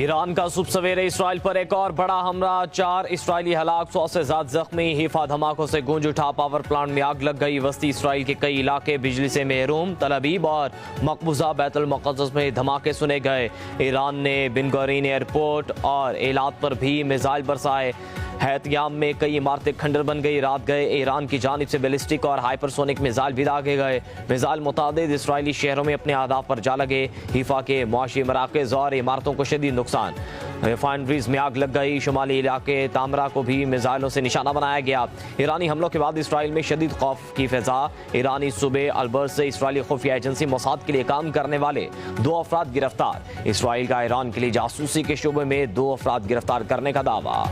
Iran का सुबह सवेरे इसराइल पर एक और बड़ा हमला, 4 इसराइली हलाक, 100 से ज्यादा जख्मी। हिफा धमाकों से गूंज उठा, पावर प्लांट में आग लग गई। वस्ती इसराइल के कई इलाके बिजली से महरूम। तल अबीब और मकबूजा बैतुल मुक़द्दस में धमाके सुने गए। ईरान ने बिन गुरियन एयरपोर्ट और एलात पर भी मिसाइल बरसाए। हैतयाम में कई इमारतें खंडर बन गई। रात गए ईरान की जानिब से बैलिस्टिक और हाइपरसोनिक मिसाइल भी दागे गए। मिसाइल मुतादिद इसराइली शहरों में अपने अहदाफ पर जा लगे। हिफा के मुआशी मराकज़ और इमारतों को शदीद नुकसान। रिफाइनरीज में आग लग गई। शुमाली इलाके तामरा को भी मिसाइलों से निशाना बनाया गया। ईरानी हमलों के बाद इसराइल में शदीद खौफ की फ़िज़ा। ईरानी सूबे अलबर्ट से इसराइली खुफिया एजेंसी मोसाद के लिए काम करने वाले 2 अफराद गिरफ्तार। इसराइल का ईरान के लिए जासूसी के शोबे में 2 अफराद गिरफ्तार करने का दावा।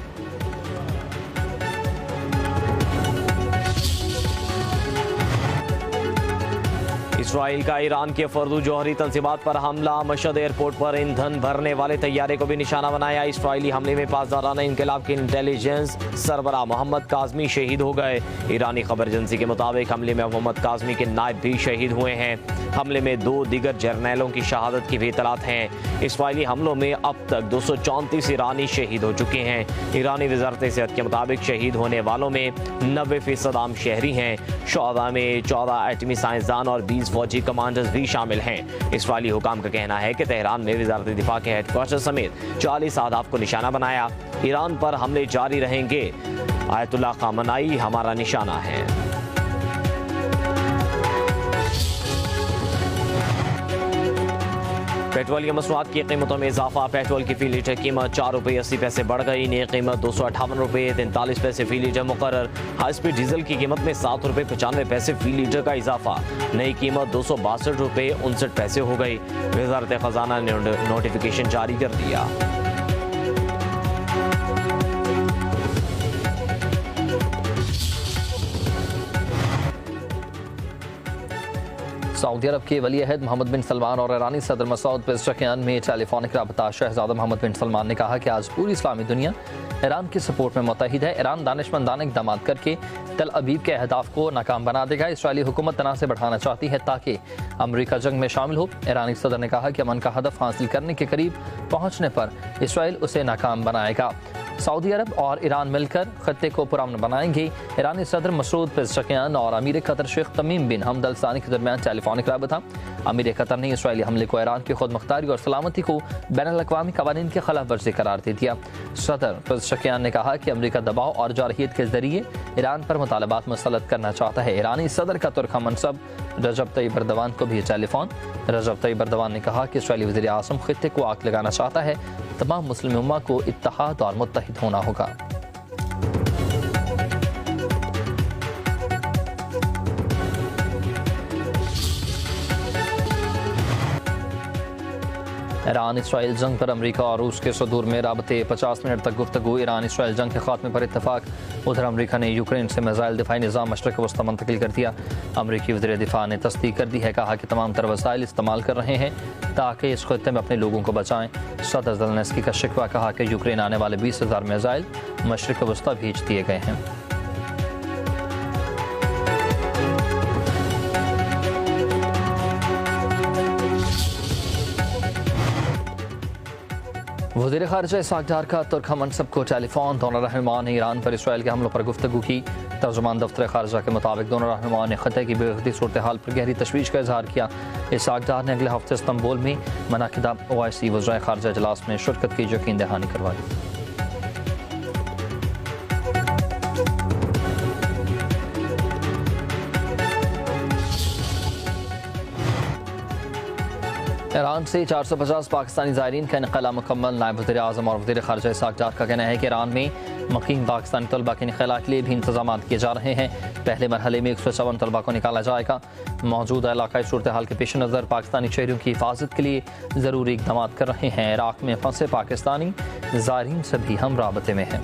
इसराइल का ईरान के फर्दू जौहरी तंजीमात पर हमला। मशहद एयरपोर्ट पर ईंधन भरने वाले तैयारे को भी निशाना बनाया। इसराइली हमले में पासदाराना इनकलाब के इंटेलिजेंस सरबराह मोहम्मद काज़मी शहीद हो गए। ईरानी खबर एजेंसी के मुताबिक हमले में मोहम्मद काज़मी के नायब भी शहीद हुए हैं। हमले में 2 दीगर जर्नैलों की शहादत की भी इतलात हैं। इसराइली हमलों में अब तक 234 ईरानी शहीद हो चुके हैं। ईरानी वजारत सेहत के मुताबिक शहीद होने वालों में 90% आम शहरी हैं। शोहदा में 14 एटमी साइंसदान और 20 फौजी कमांडर्स भी शामिल हैं। इसराइली हुकाम का कहना है कि तेहरान में वजारत दिफा के हेडक्वार्टर समेत 40 अहदाफ को निशाना बनाया। ईरान पर हमले जारी रहेंगे। आयतुल्लाह खामनाई हमारा निशाना है। पेट्रोल की मसनूआत की कीमतों में इजाफा। पेट्रोल की फी लीटर कीमत 4 रुपये 80 पैसे बढ़ गई। नई कीमत 258 रुपये 43 पैसे फी लीटर मुकर्रर। हाई स्पीड डीजल की कीमत में 7 रुपये 95 पैसे फी लीटर का इजाफा। नई कीमत 262 रुपये 59 पैसे हो गई। वजारत खजाना ने नोटिफिकेशन जारी कर दिया। सऊदी अरब के वली अहद मोहम्मद बिन सलमान और ईरानी सदर मसूद पेज़ेशकियान में टेलीफोनिक रबता। शहजादा मोहम्मद बिन सलमान ने कहा कि आज पूरी इस्लामी दुनिया ईरान की सपोर्ट में मुत्तहिद है। ईरान दानिशमंदाना इक़दाम करके तल अबीब के अहदाफ को नाकाम बना देगा। इसराइली हुकूमत तनाज़ बढ़ाना चाहती है ताकि अमरीका जंग में शामिल हो। ईरानी सदर ने कहा कि अमन का हदफ हासिल करने के करीब पहुँचने पर इसराइल उसे नाकाम बनाएगा। सऊदी अरब और ईरान मिलकर खत्ते को पुरअमन बनाएंगे। ईरानी सदर मसूद पेज़ेशकियान और अमीर कतर शेख तमीम बिन हमद अल सानी के दरमियान टेलीफोनिक रबता। अमीर कतर ने इसराइली हमले को ईरान की खुद मुख्तारी और सलामती को बैनुल-अक़वामी क़वानीन की खिलाफ वर्जी करार दे दिया। सदर पेज़ेशकियान ने कहा कि अमरीका दबाव और जारहियत के जरिए ईरान पर मुतालबात मुसल्लत करना चाहता है। ईरानी सदर का तुर्क मनसब रजब तय्यब एर्दोगान को भी टेलीफोन। रजब तय्यब एर्दोगान ने कहा कि इसराइली वज़ीर आज़म खित्ते को आग लगाना चाहता है। तमाम मुस्लिम उम्मा को इत्तेहाद और मुत्तहिद होना होगा। ईरान इसराइल जंग पर अमरीका और रूस के सदूर में राबते 50 मिनट तक गुफ्तगू। ईरान इसराइल जंग के खात्मे पर इत्तफाक। उधर अमरीका ने यूक्रेन से मिसाइल दिफाई निज़ाम मशरक़ वस्ता मुंतकिल कर दिया। अमरीकी वज़ीर दिफा ने तस्दीक कर दी है। कहा कि तमाम तर वसाइल इस्तेमाल कर रहे हैं ताकि इस खत्ते में अपने लोगों को बचाएं। सदर ज़ेलेंस्की का शिकवा। कहा कि यूक्रेन आने वाले 20,000 मिसाइल मशरक़ वस्ता भेज दिए गए हैं। वज़ीर ख़ारिजा इसहाक़ डार का तुर्क मनसब को टेलीफोन। दोनों रहनुमाओं ने ईरान पर इसराइल के हमलों पर गुफ्तगू की। तर्जुमान दफ्तर ख़ारिजा के मुताबिक दोनों रहनुमाओं ने ख़त्ते की बेवकूफ़ी सूरत हाल पर गहरी तशवीश का इजहार किया। इसहाक़ डार ने अगले हफ्ते इस्तांबुल में मुनअक़िदा OIC वज़राए ख़ारिजा इजलास में शिरकत की यकीन दहानी करवाई। ईरान से 450 पाकिस्तानी ज़ायरीन का इनक़ला मुकम्मल। नायब वज़ीर आज़म और वज़ीर ख़ारिजा इसहाक़ डार का कहना है कि ईरान में मुक़ीम पाकिस्तानी तलबा के इनक़ला के लिए भी इंतज़ाम किए जा रहे हैं। पहले मरहले में 154 तलबा को निकाला जाएगा। मौजूदा इलाक़ाई सूरत हाल के पेश नज़र पाकिस्तानी शहरियों की हिफाजत के लिए ज़रूरी इक़दाम कर रहे हैं। इराक़ में फंसे पाकिस्तानी ज़ायरीन से भी हम राबते में हैं।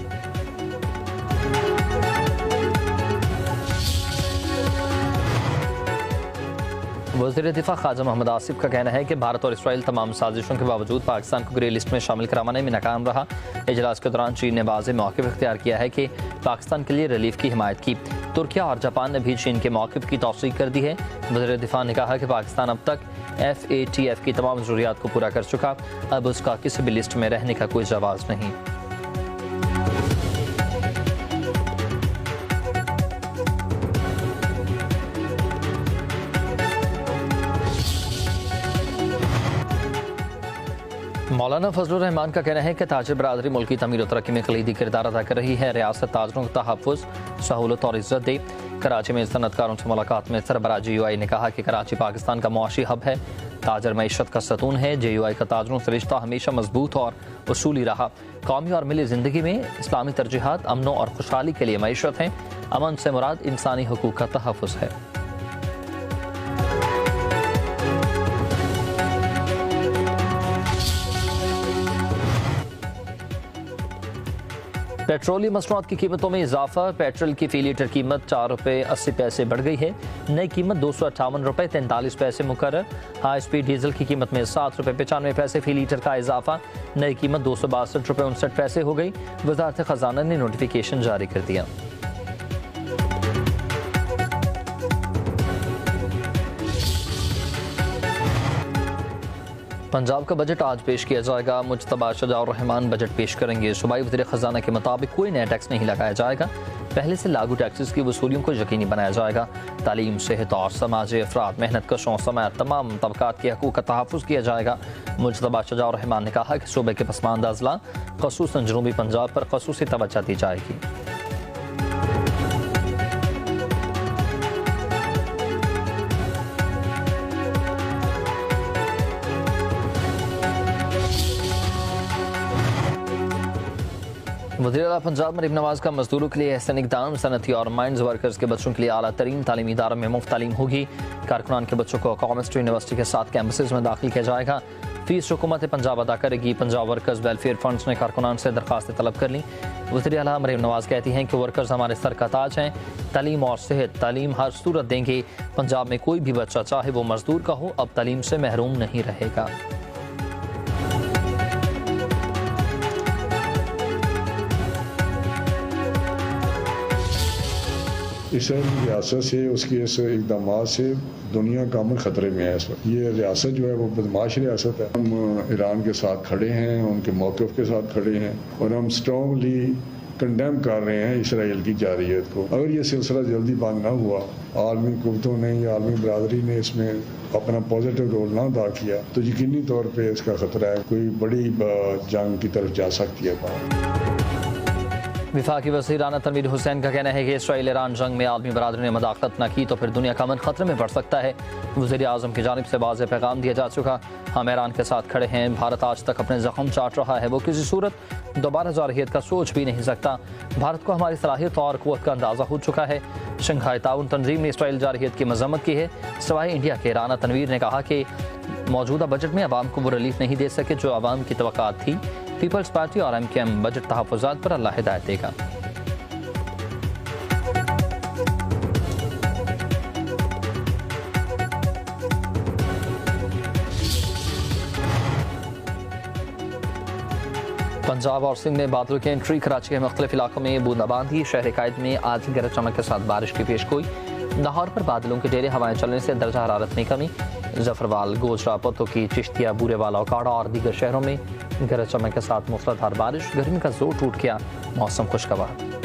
वज़ीर दिफा ख्वाजा मोहम्मद आसिफ का कहना है कि भारत और इसराइल तमाम साजिशों के बावजूद पाकिस्तान को ग्रे लिस्ट में शामिल करवाने में नाकाम रहा। इजलास के दौरान चीन ने वाज़ेह मौक़िफ़ इख्तियार किया है कि पाकिस्तान के लिए रिलीफ की हिमायत की। तुर्किया और जापान ने भी चीन के मौक़िफ़ की तौसीक़ कर दी है। वज़ीर दिफ़ा ने कहा कि पाकिस्तान अब तक FATF की तमाम ज़रूरियात को पूरा कर चुका, अब उसका किसी भी लिस्ट में रहने का कोई जवाज़ नहीं। मौलाना फजलुर रहमान का कहना है कि ताजिर बरादरी मुल्क की तमीर और तरक्की में कलीदी किरदार अदा कर रही है। रियासत ताजरों को तहफ़्फ़ुज़, सहूलत और इज़्ज़त दे। कराची में सनतकारों से मुलाकात में सरबराह JUI ने कहा कि कराची पाकिस्तान का मुआशी हब है, ताजर मईशत का सतून है। JUI का ताजरों से रिश्ता हमेशा मजबूत और उसूली रहा। कौमी और मिली ज़िंदगी में इस्लामी तरजीहात अमन और खुशहाली के लिए मईशत हैं। अमन से मुराद इंसानी हुकूक का तहफ़्फ़ुज़ है। पेट्रोलियम मसनूआत की कीमतों में इजाफा। पेट्रोल की फ़ी लीटर कीमत 4 रुपये 80 पैसे बढ़ गई है। नई कीमत 258 रुपये 43 पैसे मुकर्रर। हाई स्पीड डीजल की कीमत में 7 रुपये 95 पैसे फ़ी लीटर का इजाफा। नई कीमत 262 रुपये 59 पैसे हो गई। वज़ारत ख़जाना ने नोटिफिकेशन जारी कर दिया। पंजाब का बजट आज पेश किया जाएगा। मुज्तबा शजाउर रहमान बजट पेश करेंगे। सूबाई वज़ीर ख़जाना के मुताबिक कोई नया टैक्स नहीं लगाया जाएगा। पहले से लागू टैक्सेस की वसूलियों को यकीनी बनाया जाएगा। तालीम, सेहत और समाजी अफराद, मेहनत कशों समेत तमाम तबकात के हकूक़ का तहफ़्फ़ुज़ किया जाएगा। मुज्तबा शजाउर रहमान ने कहा कि सूबे के पसमानदा अज़ला ख़ुसूसन जनूबी पंजाब पर ख़ुसूसी तवज्जो दी जाएगी। वज़ीर आला पंजाब मरीम नवाज का मजदूरों के लिए एहसन इक़दाम। सनती और माइंस वर्कर्स के बच्चों के लिए आला तरीन तालीमी इदारों में मुफ्त तालीम होगी। कारकुनान के बच्चों को कॉमर्स यूनिवर्सिटी के साथ कैंपसेस में दाखिल किया जाएगा। फीस हुकूमत पंजाब अदा करेगी। पंजाब वर्कर्स वेलफेयर फंड्स ने कारकुनान से दरखास्तें तलब कर ली। वज़ीर आला मरीम नवाज कहती हैं कि वर्कर्स हमारे सर का ताज हैं। तालीम और सेहत तालीम हर सूरत देंगे। पंजाब में कोई भी बच्चा चाहे वो मजदूर का हो अब तालीम से महरूम नहीं रहेगा। इस रियासत से उसके इस इकदाम से दुनिया का अमन ख़तरे में है इस वक्त। ये रियासत जो है वो बदमाश रियासत है। हम ईरान के साथ खड़े हैं, उनके मौक़िफ़ के साथ खड़े हैं और हम स्ट्रॉन्गली कंडेम कर रहे हैं इसराइल की जारहियत को। अगर ये सिलसिला जल्दी बंद ना हुआ, आलमी कुव्वतों ने या आलमी बरादरी ने इसमें अपना पॉजिटिव रोल ना अदा किया तो यकीनी तौर पर इसका ख़तरा है कोई बड़ी जंग की तरफ जा सकती है। वफाकी वज़ीर राना तनवीर हुसैन का कहना है कि इसराइल ईरान जंग में आलमी बरादरी ने मदाखलत न की तो फिर दुनिया का अमन खतरे में पड़ सकता है। वज़ीर आज़म की जानिब से वाज़ेह पैगाम दिया जा चुका। हम ईरान के साथ खड़े हैं। भारत आज तक अपने ज़ख्म चाट रहा है, वो किसी सूरत दोबारा जारहियत का सोच भी नहीं सकता। भारत को हमारी सलाहियत और क़ुव्वत का अंदाज़ा हो चुका है। शंघाई ताउन तंजीम ने इसराइल जारहियत की मज़म्मत की है। सवाए इंडिया के राना तनवीर ने कहा कि मौजूदा बजट में अवाम को वो रिलीफ नहीं दे सके जो अवाम की तवक्कात थी। पीपल्स पार्टी और MKM बजट तहफ़्फ़ुज़ात पर अल्लाह हिदायत देगा। पंजाब और सिंध में बादलों की एंट्री। कराची के मुख्तलिफ इलाकों में बूंदाबांदी। शहर कायद में आज गरज चमक के साथ बारिश की पेशगोई। लाहौर पर बादलों के डेरे हवाएं चलने से दर्जा हरारत में कमी। जफरवाल, गोजरा, पतोकी, चिश्तिया, बूरेवाला, काड़ा और दीगर शहरों में गरज चमक के साथ मूसलाधार बारिश। गर्मी का जोर टूट गया, मौसम खुशगवार।